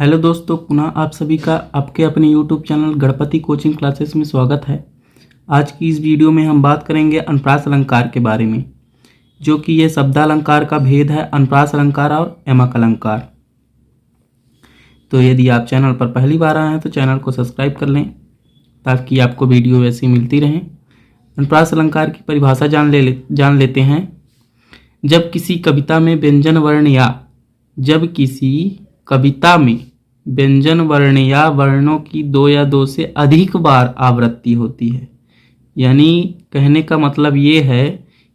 Hello दोस्तों, पुनः आप सभी का आपके अपने YouTube channel Ganpati coaching classes में स्वागत है। आज की इस वीडियो में हम बात करेंगे अनुप्रास अलंकार के बारे में, जो कि ये शब्दालंकार का भेद है, अनुप्रास अलंकार और यमक अलंकार। तो यदि आप चैनल पर पहली बार आए हैं तो चैनल को सब्सक्राइब कर लें ताकि आपको वीडियो वैसी मिलती रहें। अनुप्रास अलंकार की परिभाषा जान लेते हैं। जब किसी कविता में व्यंजन वर्ण या वर्णों की दो या दो से अधिक बार आवृत्ति होती है, यानी कहने का मतलब ये है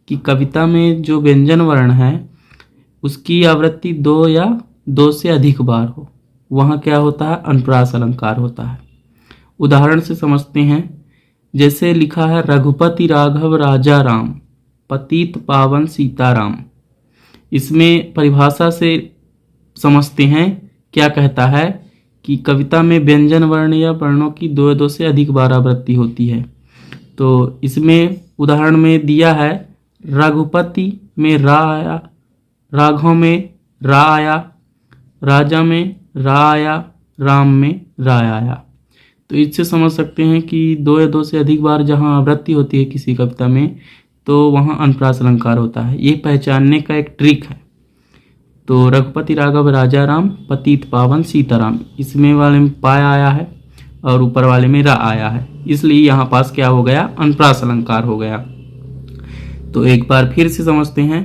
कि कविता में जो व्यंजन वर्ण है उसकी आवृत्ति दो या दो से अधिक बार हो, वहाँ क्या होता है, अनुप्रास अलंकार होता है। उदाहरण से समझते हैं। जैसे लिखा है, रघुपति राघव राजा राम, पतित पावन सीताराम। इसमें परिभाषा से समझते हैं, क्या कहता है कि कविता में व्यंजन वर्ण या वर्णों की दो से अधिक बार आवृत्ति होती है। तो इसमें उदाहरण में दिया है, रघुपति में रा आया, राघव में रा आया, राजा में रा आया, राम में रा आया। तो इससे समझ सकते हैं कि दो या दो से अधिक बार जहाँ आवृत्ति होती है किसी कविता में, तो वहाँ अनुप्रास अलंकार होता है। ये पहचानने का एक ट्रिक है। तो रघुपति राघव राजा राम, पतित पावन सीताराम, इसमें वाले में पाया आया है और ऊपर वाले में रा आया है, इसलिए यहाँ पास क्या हो गया, अनुप्रास अलंकार हो गया। तो एक बार फिर से समझते हैं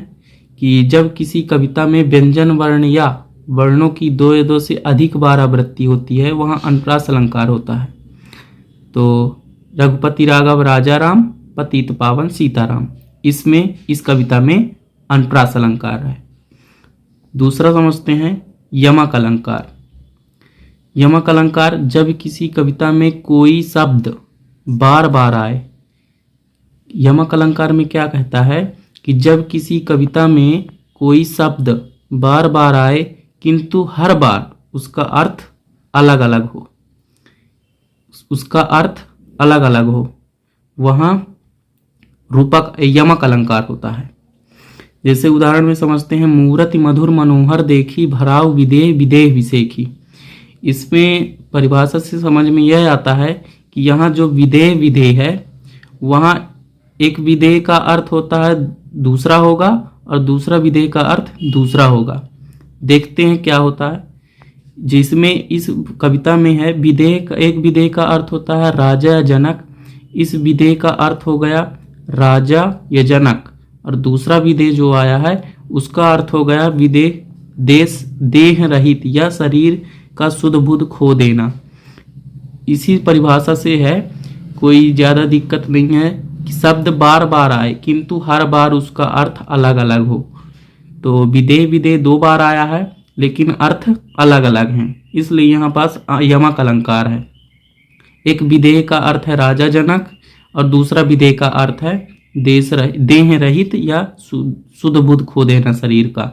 कि जब किसी कविता में व्यंजन वर्ण या वर्णों की दो या दो से अधिक बार आवृत्ति होती है, वहाँ अनुप्रास अलंकार होता है। तो रघुपति राघव राजा राम, पतित पावन सीताराम, इसमें इस कविता में अनुप्रास अलंकार है। दूसरा समझते हैं, यमक अलंकार। यमक अलंकार जब किसी कविता में कोई शब्द बार बार आए। यमक अलंकार में क्या कहता है कि जब किसी कविता में कोई शब्द बार बार आए किंतु हर बार उसका अर्थ अलग अलग हो, वहाँ रूपक यमक अलंकार होता है। जैसे उदाहरण में समझते हैं, मूरति मधुर मनोहर देखी, भराव विदेह विदेह विसेखी। इसमें परिभाषा से समझ में यह आता है कि यहाँ जो विदेह है, वहाँ एक विदेह का अर्थ होता है दूसरा होगा और दूसरा विदेह का अर्थ दूसरा होगा। देखते हैं क्या होता है। जिसमें इस कविता में है, एक विदेह का अर्थ होता है राजा या जनक, इस विदेह का अर्थ हो गया राजा या जनक, और दूसरा विदेह जो आया है उसका अर्थ हो गया विदेह देह रहित या शरीर का शुद्ध बुद्ध खो देना। इसी परिभाषा से है, कोई ज़्यादा दिक्कत नहीं है कि शब्द बार बार आए किंतु हर बार उसका अर्थ अलग अलग हो। तो विदेह दो बार आया है लेकिन अर्थ अलग अलग हैं, इसलिए यहाँ पास यमक अलंकार है। एक विदेह का अर्थ है राजा जनक और दूसरा विदेह का अर्थ है देह रहित या शुद्ध बुद्ध खो देना शरीर का।